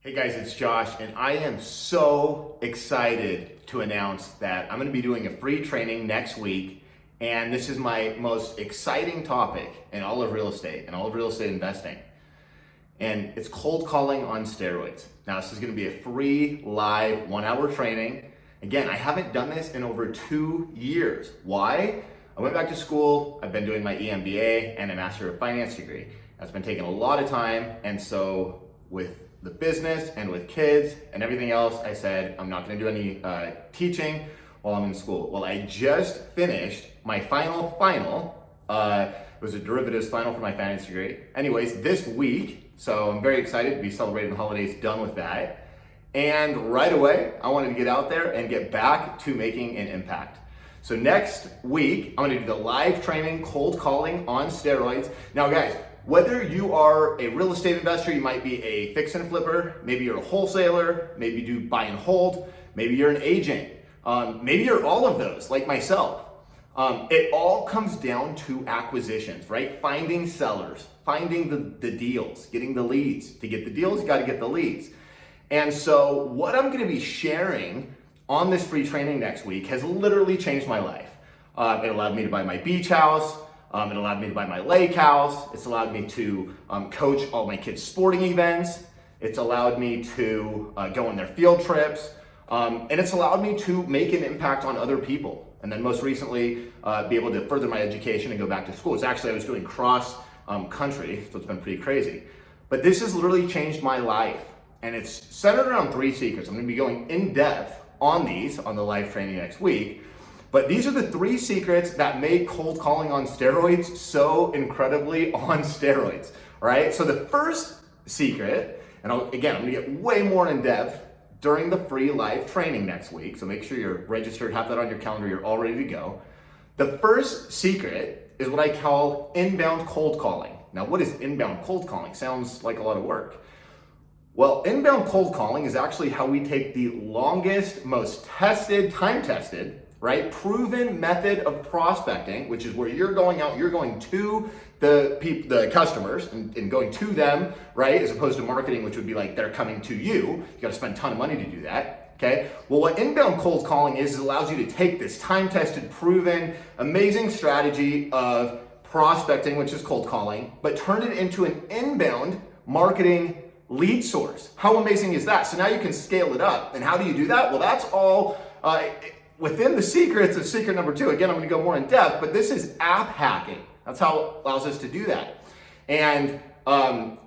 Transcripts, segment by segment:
Hey guys, it's Josh, and I am so excited to announce that I'm going to be doing a free training next week, and this is my most exciting topic in all of real estate and all of real estate investing. And it's cold calling on steroids. Now, this is going to be a free live 1-hour training. Again, I haven't done this in over 2 years. Why? I went back to school, I've been doing my EMBA and a Master of Finance degree. That's been taking a lot of time, and so with the business and with kids and everything else, I said, I'm not gonna do any teaching while I'm in school. Well, I just finished my final. It was a derivatives final for my finance degree. Anyways, this week, so I'm very excited to be celebrating the holidays, done with that. And right away, I wanted to get out there and get back to making an impact. So next week, I'm gonna do the live training, cold calling on steroids. Now guys, whether you are a real estate investor, you might be a fix and flipper, maybe you're a wholesaler, maybe you do buy and hold, maybe you're an agent, maybe you're all of those, like myself. It all comes down to acquisitions, right? Finding sellers, finding the deals, getting the leads. To get the deals, you gotta get the leads. And so what I'm gonna be sharing on this free training next week has literally changed my life. It allowed me to buy my beach house. It allowed me to buy my lake house. It's allowed me to coach all my kids' sporting events. It's allowed me to go on their field trips. And it's allowed me to make an impact on other people. And then most recently, be able to further my education and go back to school. It's actually, I was doing cross country, so it's been pretty crazy. But this has literally changed my life. And it's centered around 3 secrets. I'm gonna be going in depth on these on the live training next week. But these are the 3 secrets that make cold calling on steroids so incredibly on steroids, right? So the first secret, and I'm gonna get way more in depth during the free live training next week. So make sure you're registered, have that on your calendar, you're all ready to go. The first secret is what I call inbound cold calling. Now, what is inbound cold calling? Sounds like a lot of work. Well, inbound cold calling is actually how we take the longest, most tested, time-tested, right? Proven method of prospecting, which is where you're going out, you're going to the customers and going to them, right? As opposed to marketing, which would be like they're coming to you. You gotta spend a ton of money to do that, okay? Well, what inbound cold calling is, it allows you to take this time-tested, proven, amazing strategy of prospecting, which is cold calling, but turn it into an inbound marketing lead source. How amazing is that? So now you can scale it up. And how do you do that? Well, that's all within the secrets of secret number 2. Again, I'm gonna go more in depth, but this is app hacking. That's how it allows us to do that. And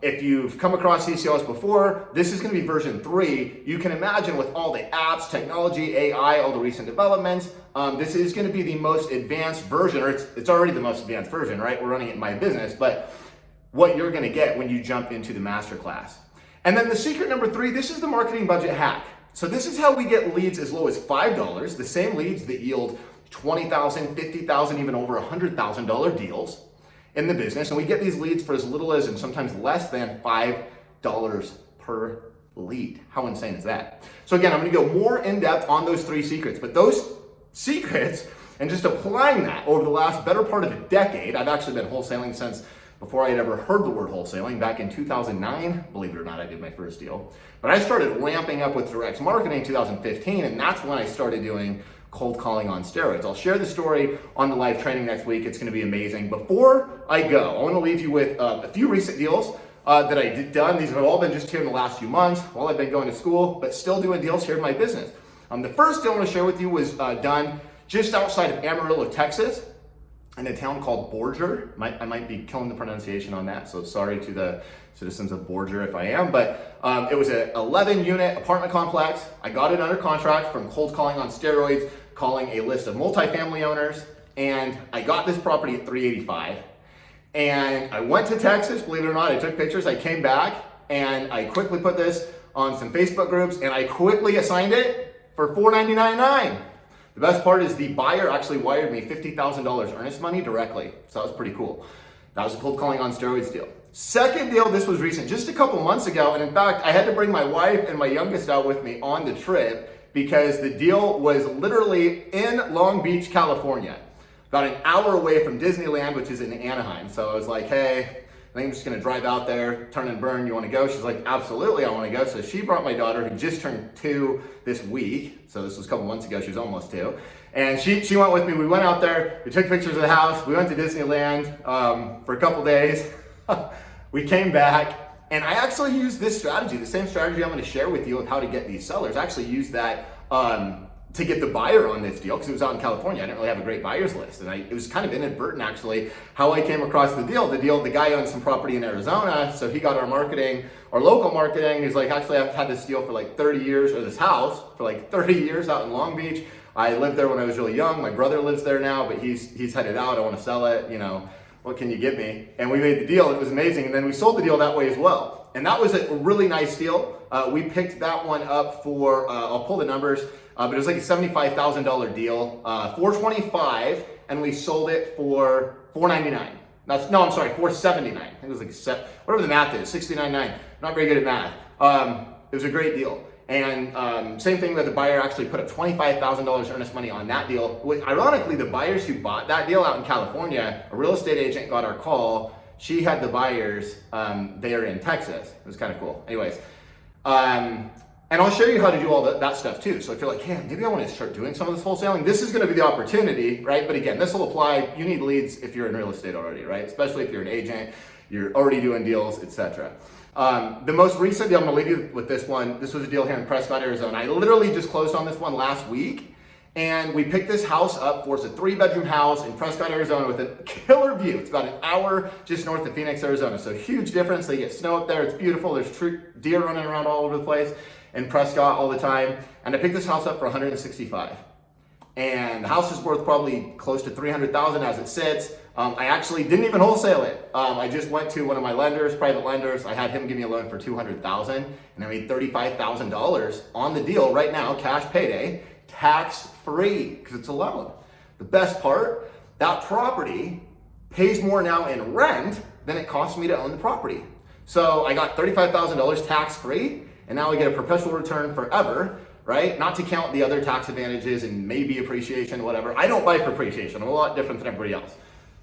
if you've come across CCOS before, this is gonna be version 3. You can imagine with all the apps, technology, AI, all the recent developments, this is gonna be the most advanced version, or it's already the most advanced version, right? We're running it in my business, but what you're gonna get when you jump into the masterclass. And then the secret number 3, this is the marketing budget hack. So this is how we get leads as low as $5, the same leads that yield $20,000, $50,000, even over $100,000 deals in the business. And we get these leads for as little as, and sometimes less than, $5 per lead. How insane is that? So again, I'm gonna go more in depth on those 3 secrets, but those secrets, and just applying that over the last better part of a decade, I've actually been wholesaling since before I had ever heard the word wholesaling. Back in 2009, believe it or not, I did my first deal. But I started ramping up with direct marketing in 2015, and that's when I started doing cold calling on steroids. I'll share the story on the live training next week. It's gonna be amazing. Before I go, I wanna leave you with a few recent deals that I done. These have all been just here in the last few months while I've been going to school, but still doing deals here in my business. The first deal I wanna share with you was done just outside of Amarillo, Texas, in a town called Borger. I might be killing the pronunciation on that, so sorry to the citizens of Borger if I am, but it was an 11-unit apartment complex. I got it under contract from cold calling on steroids, calling a list of multifamily owners, and I got this property at $385. And I went to Texas, believe it or not, I took pictures, I came back, and I quickly put this on some Facebook groups, and I quickly assigned it for $499.9. The best part is the buyer actually wired me $50,000 earnest money directly. So that was pretty cool. That was a cold calling on steroids deal. Second deal, this was recent, just a couple months ago. And in fact, I had to bring my wife and my youngest out with me on the trip because the deal was literally in Long Beach, California, about an hour away from Disneyland, which is in Anaheim. So I was like, hey, I think I'm just gonna drive out there, turn and burn. You wanna go? She's like, absolutely, I wanna go. So she brought my daughter, who just turned 2 this week. So this was a couple months ago, she was almost 2. And she went with me. We went out there, we took pictures of the house, we went to Disneyland for a couple days. We came back, and I actually used this strategy, the same strategy I'm gonna share with you of how to get these sellers. I actually used that to get the buyer on this deal, because it was out in California. I didn't really have a great buyer's list, and it was kind of inadvertent actually how I came across the deal. The guy owned some property in Arizona, so he got our marketing, our local marketing. He's like, actually, I've had this deal for like 30 years, or this house for like 30 years out in Long Beach. I lived there when I was really young. My brother lives there now, but he's headed out. I want to sell it. You know, what can you give me? And we made the deal. It was amazing. And then we sold the deal that way as well. And that was a really nice deal. We picked that one up for, I'll pull the numbers, but it was like a $75,000 deal, $425, and we sold it for $499. I'm sorry, $479. I think it was like whatever the math is, $69.9. Not very good at math. It was a great deal. And same thing that the buyer actually put up $25,000 earnest money on that deal. Ironically, the buyers who bought that deal out in California, a real estate agent got our call. She had the buyers there in Texas. It was kind of cool. Anyways, and I'll show you how to do all that stuff too. So if you're like, hey, maybe I want to start doing some of this wholesaling, this is going to be the opportunity, right? But again, this will apply. You need leads if you're in real estate already, right? Especially if you're an agent, you're already doing deals, etc. The most recent deal, I'm gonna leave you with this one. This was a deal here in Prescott, Arizona. I literally just closed on this one last week, and we picked this house up for, it's a 3-bedroom house in Prescott, Arizona with a killer view. It's about an hour just north of Phoenix, Arizona. So huge difference. They get snow up there. It's beautiful. There's deer running around all over the place in Prescott all the time. And I picked this house up for $165. And the house is worth probably close to $300,000 as it sits. I actually didn't even wholesale it. I just went to one of my lenders, private lenders. I had him give me a loan for $200,000, and I made $35,000 on the deal right now, cash payday, tax-free, because it's a loan. The best part, that property pays more now in rent than it cost me to own the property. So I got $35,000 tax-free, and now I get a perpetual return forever, right? Not to count the other tax advantages and maybe appreciation, whatever. I don't buy for appreciation. I'm a lot different than everybody else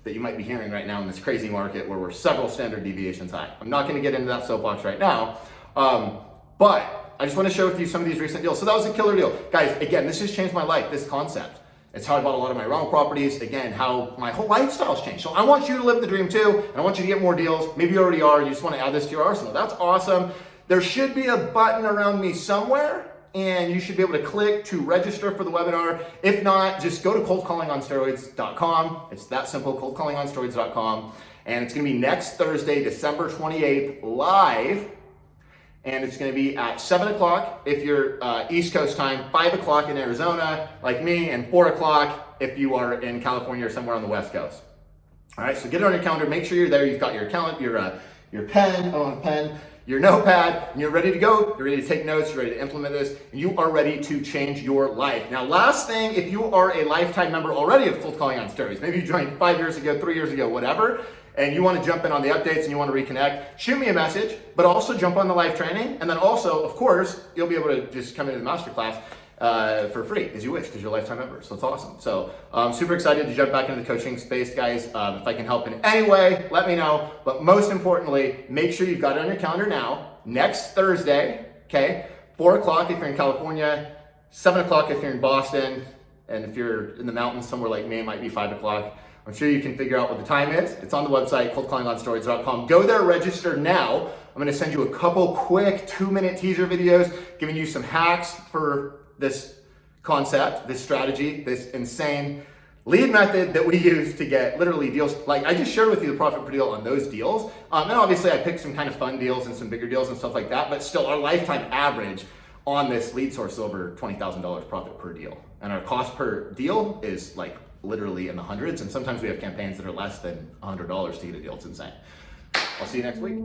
that you might be hearing right now in this crazy market where we're several standard deviations high. I'm not gonna get into that soapbox right now, but I just wanna share with you some of these recent deals. So that was a killer deal. Guys, again, this has changed my life, this concept. It's how I bought a lot of my rental properties. Again, how my whole lifestyle's changed. So I want you to live the dream too, and I want you to get more deals. Maybe you already are, you just wanna add this to your arsenal. That's awesome. There should be a button around me somewhere, and you should be able to click to register for the webinar. If not, just go to coldcallingonsteroids.com. It's that simple, coldcallingonsteroids.com. And it's gonna be next Thursday, December 28th, live. And it's gonna be at 7 o'clock if you're East Coast time, 5 o'clock in Arizona, like me, and 4 o'clock if you are in California or somewhere on the West Coast. All right, so get it on your calendar, make sure you're there, you've got your calendar, your pen, your notepad, and you're ready to go, you're ready to take notes, you're ready to implement this, and you are ready to change your life. Now, last thing, if you are a lifetime member already of Cold Calling on Steroids, maybe you joined 5 years ago, 3 years ago, whatever, and you want to jump in on the updates and you want to reconnect, shoot me a message, but also jump on the live training, and then also, of course, you'll be able to just come into the masterclass for free as you wish, because you're a lifetime member. So it's awesome. So I'm super excited to jump back into the coaching space, guys. If I can help in any way, let me know. But most importantly, make sure you've got it on your calendar now. Next Thursday, okay, 4 o'clock if you're in California, 7 o'clock if you're in Boston, and if you're in the mountains somewhere like me, it might be 5 o'clock. I'm sure you can figure out what the time is. It's on the website, coldcallingonsteroids.com. Go there, register now. I'm gonna send you a couple quick 2-minute teaser videos giving you some hacks for this concept, this strategy, this insane lead method that we use to get literally deals. Like I just shared with you the profit per deal on those deals. And obviously I picked some kind of fun deals and some bigger deals and stuff like that, but still our lifetime average on this lead source is over $20,000 profit per deal. And our cost per deal is like literally in the hundreds. And sometimes we have campaigns that are less than $100 to get a deal. It's insane. I'll see you next week.